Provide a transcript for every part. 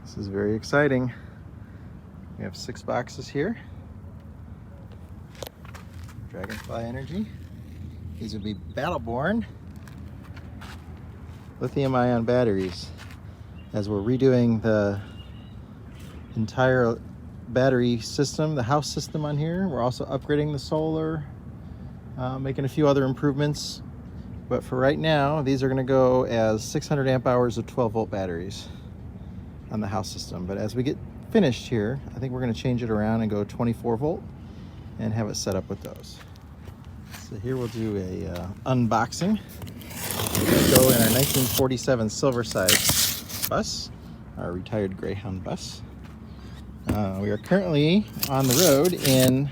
This is very exciting. We have 6 boxes here. Dragonfly Energy. These would be Battle Born lithium-ion batteries. As we're redoing the entire battery system, the house system on here, we're also upgrading the solar, making a few other improvements. But for right now, these are going to go as 600 amp hours of 12-volt batteries on the house system. But as we get finished here, I think we're going to change it around and go 24 volt and have it set up with those. So here we'll do a unboxing. We'll go in our 1947 silver size bus, our retired Greyhound bus. We are currently on the road in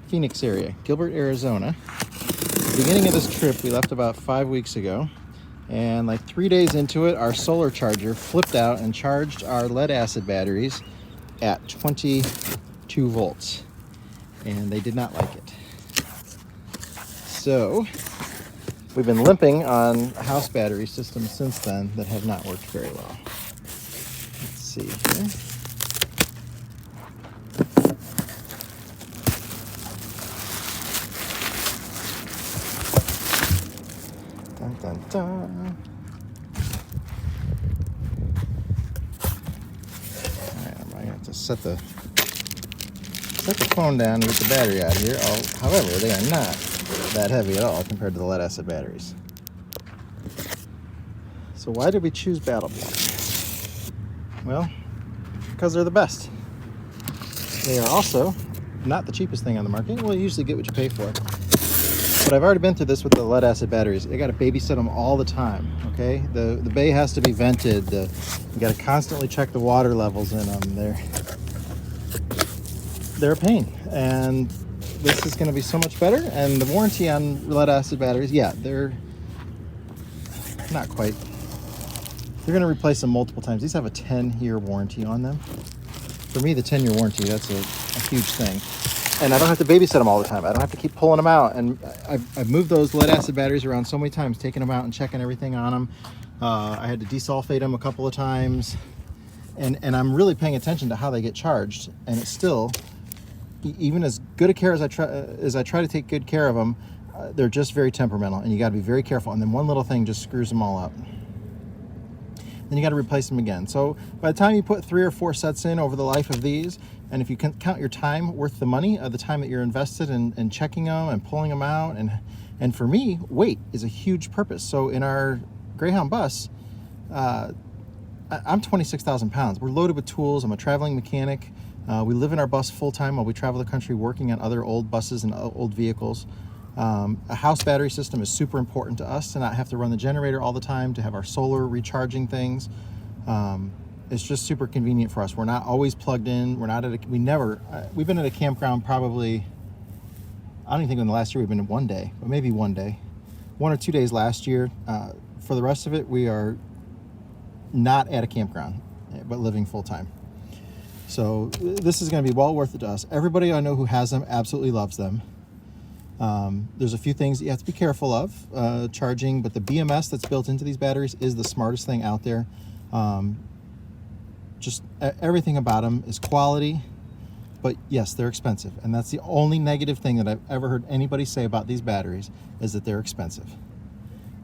Phoenix area, Gilbert, Arizona. At the beginning of this trip, we left about 5 weeks ago, and like 3 days into it, our solar charger flipped out and charged our lead acid batteries at 22 volts, and they did not like it. So we've been limping on house battery systems since then that have not worked very well. Let's see here. Dun, dun, dun. All right, I'm going to have to set the phone down to get the battery out of here. However, they are not that heavy at all compared to the lead acid batteries. So why did we choose Battle Born? Well, because they're the best. They are also not the cheapest thing on the market. Well, you usually get what you pay for. But I've already been through this with the lead acid batteries. You got to babysit them all the time, okay? The bay has to be vented. You got to constantly check the water levels in them. They're a pain, and this is going to be so much better. And the warranty on lead acid batteries, yeah, they're not quite. You're going to replace them multiple times. These have a 10-year warranty on them. For me, the 10-year warranty, that's a huge thing. And I don't have to babysit them all the time. I don't have to keep pulling them out. And I've moved those lead acid batteries around so many times, taking them out and checking everything on them. I had to desulfate them a couple of times. And I'm really paying attention to how they get charged. And it's still, even as good a care as I try to take good care of them, they're just very temperamental. And you got to be very careful. And then one little thing just screws them all up. Then you got to replace them again. So by the time you put 3 or 4 sets in over the life of these, and if you can count your time worth the money, the time that you're invested in checking them and pulling them out, and for me, weight is a huge purpose. So in our Greyhound bus, I'm 26,000 pounds. We're loaded with tools. I'm a traveling mechanic. We live in our bus full time while we travel the country working on other old buses and old vehicles. A house battery system is super important to us, to not have to run the generator all the time, to have our solar recharging things. It's just super convenient for us. We're not always plugged in. We've been at a campground probably, I don't even think in the last year we've been in one day, but maybe one day. 1 or 2 days last year. For the rest of it, we are not at a campground, but living full time. So this is going to be well worth it to us. Everybody I know who has them absolutely loves them. There's a few things that you have to be careful of, charging, but the BMS that's built into these batteries is the smartest thing out there. Just everything about them is quality, but yes, they're expensive. And that's the only negative thing that I've ever heard anybody say about these batteries, is that they're expensive.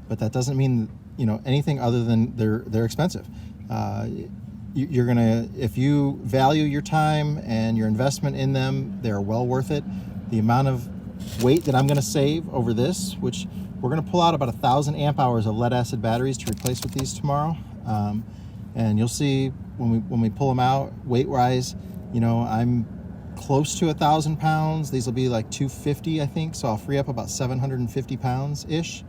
But that doesn't mean, anything other than they're expensive. You're gonna, if you value your time and your investment in them, they're well worth it. The amount of weight that I'm going to save over this, which we're going to pull out about 1,000 amp hours of lead acid batteries to replace with these tomorrow, and you'll see when we pull them out, weight wise, I'm close to 1,000 pounds. These will be like 250, I think, so I'll free up about 750 pounds ish.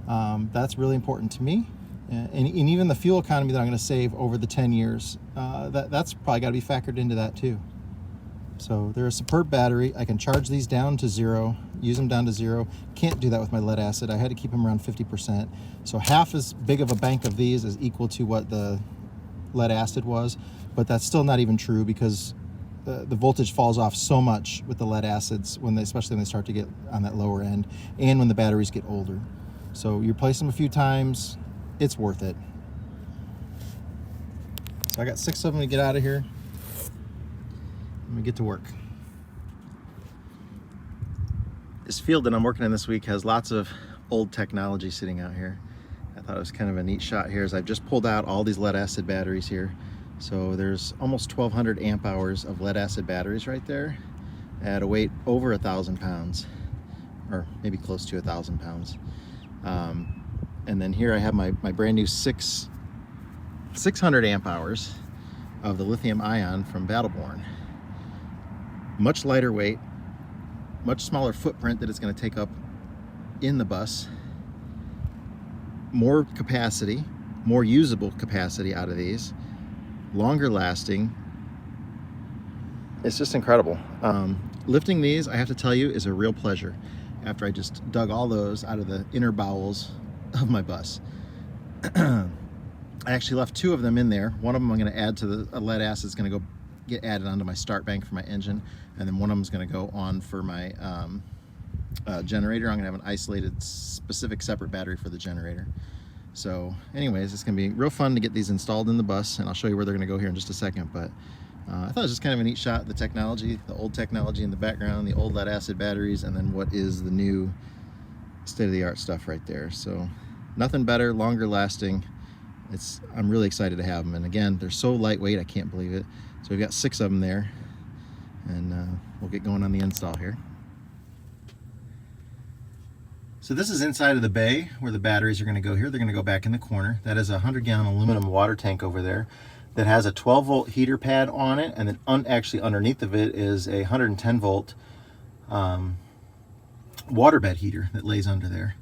That's really important to me, and even the fuel economy that I'm going to save over the 10 years, that's probably got to be factored into that too. So they're a superb battery. I can charge these down to 0, use them down to 0. Can't do that with my lead acid. I had to keep them around 50%. So half as big of a bank of these is equal to what the lead acid was, but that's still not even true, because the voltage falls off so much with the lead acids, especially when they start to get on that lower end, and when the batteries get older. So you replace them a few times, it's worth it. So I got 6 of them to get out of here. Let me get to work. This field that I'm working in this week has lots of old technology sitting out here. I thought it was kind of a neat shot here as I've just pulled out all these lead acid batteries here. So there's almost 1,200 amp hours of lead acid batteries right there at a weight over 1,000 pounds, or maybe close to 1,000 pounds. And then here I have my brand new 600 amp hours of the lithium ion from Battle Born. Much lighter weight, much smaller footprint that it's going to take up in the bus, more capacity, more usable capacity out of these, longer lasting. It's just incredible. Lifting these, I have to tell you, is a real pleasure after I just dug all those out of the inner bowels of my bus. I actually left 2 of them in there. One of them I'm going to add to the lead acid. It's going to go get added onto my start bank for my engine, and then one of them is going to go on for my generator. I'm going to have an isolated, specific, separate battery for the generator. So anyways, it's going to be real fun to get these installed in the bus, and I'll show you where they're going to go here in just a second. But I thought it was just kind of a neat shot, the technology, the old technology in the background, the old lead acid batteries, and then what is the new state-of-the-art stuff right there. So nothing better, longer lasting. I'm really excited to have them, and again, they're so lightweight, I can't believe it. So we've got 6 of them there, and we'll get going on the install here. So this is inside of the bay where the batteries are going to go here. They're going to go back in the corner. That is a 100-gallon aluminum water tank over there that has a 12-volt heater pad on it, and then actually underneath of it is a 110-volt waterbed heater that lays under there.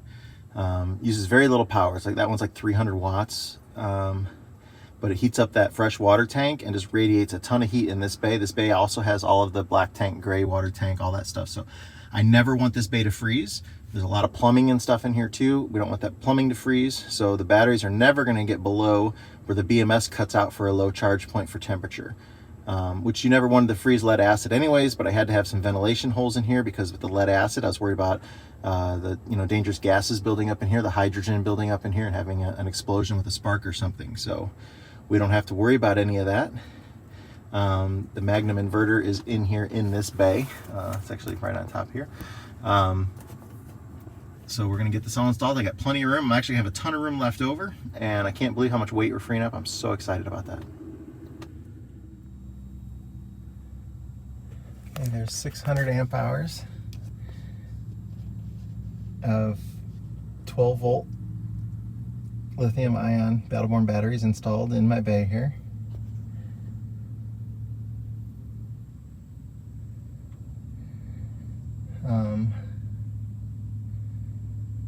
Uses very little power. It's like that one's like 300 watts. But it heats up that fresh water tank and just radiates a ton of heat in this bay. This bay also has all of the black tank, gray water tank, all that stuff. So I never want this bay to freeze. There's a lot of plumbing and stuff in here too. We don't want that plumbing to freeze. So the batteries are never going to get below where the BMS cuts out for a low charge point for temperature, which you never wanted to freeze lead acid anyways, but I had to have some ventilation holes in here because with the lead acid, I was worried about the dangerous gases building up in here, the hydrogen building up in here and having an explosion with a spark or something. So we don't have to worry about any of that. The Magnum inverter is in here in this bay. It's actually right on top here. So we're going to get this all installed. I got plenty of room. I actually have a ton of room left over, and I can't believe how much weight we're freeing up. I'm so excited about that. And there's 600 amp hours of 12-volt lithium ion Battle Born batteries installed in my bay here.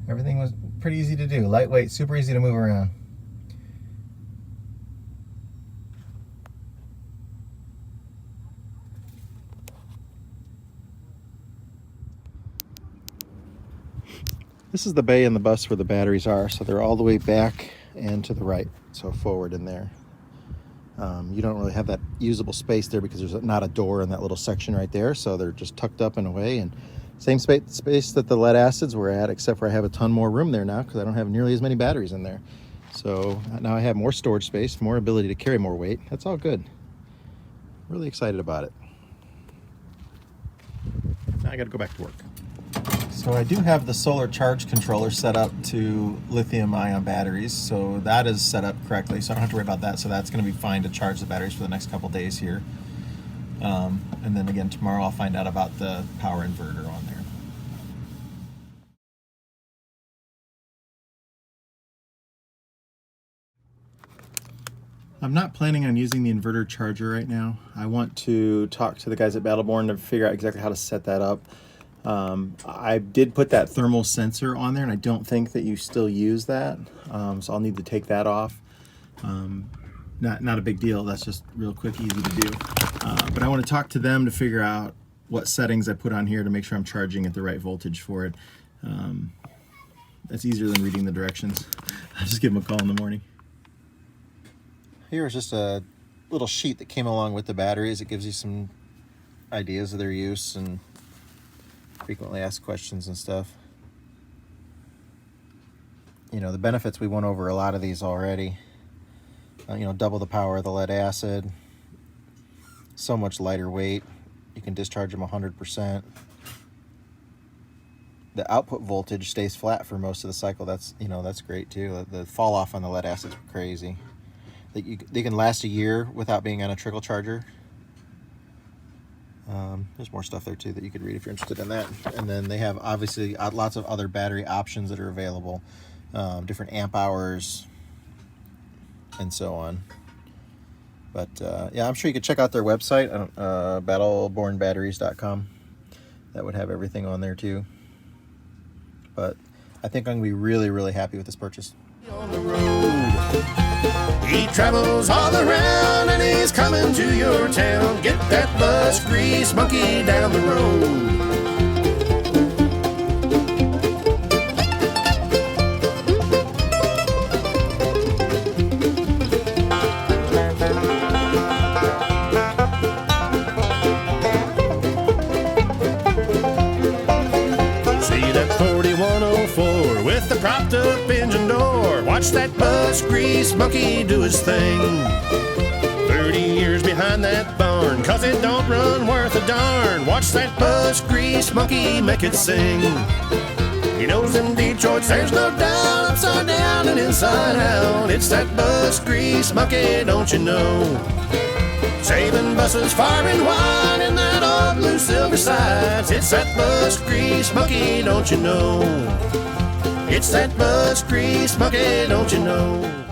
Everything was pretty easy to do, lightweight, super easy to move around. This is the bay in the bus where the batteries are, so they're all the way back and to the right, so forward in there. You don't really have that usable space there because there's not a door in that little section right there, so they're just tucked up and away. And same space that the lead acids were at, except for I have a ton more room there now because I don't have nearly as many batteries in there. So now I have more storage space, more ability to carry more weight. That's all good. Really excited about it. Now I got to go back to work. So I do have the solar charge controller set up to lithium ion batteries, so that is set up correctly, so I don't have to worry about that. So that's going to be fine to charge the batteries for the next couple days here. And then again tomorrow I'll find out about the power inverter on there. I'm not planning on using the inverter charger right now. I want to talk to the guys at Battle Born to figure out exactly how to set that up. I did put that thermal sensor on there, and I don't think that you still use that, so I'll need to take that off. Not a big deal, that's just real quick, easy to do. But I want to talk to them to figure out what settings I put on here to make sure I'm charging at the right voltage for it. That's easier than reading the directions. I'll just give them a call in the morning. Here is just a little sheet that came along with the batteries. It gives you some ideas of their use and frequently asked questions and stuff. You know, the benefits, we went over a lot of these already. double the power of the lead acid. So much lighter weight. You can discharge them 100%. The output voltage stays flat for most of the cycle. That's great too. The fall off on the lead acid's crazy. They can last a year without being on a trickle charger. There's more stuff there too that you could read if you're interested in that. And then they have obviously lots of other battery options that are available, different amp hours and so on. But yeah, I'm sure you could check out their website, battlebornbatteries.com. That would have everything on there too. But I think I'm going to be really, really happy with this purchase. On the road, he travels all around and he's coming to your town. Get that bus grease monkey down the road. With the propped up engine door, watch that bus grease monkey do his thing. 30 years behind that barn, 'cause it don't run worth a darn. Watch that bus grease monkey make it sing. He knows in Detroit there's no doubt, upside down and inside out. It's that bus grease monkey, don't you know? Saving buses far and wide in that old blue silver sides. It's that bus grease monkey, don't you know? It's that bus grease monkey, don't you know?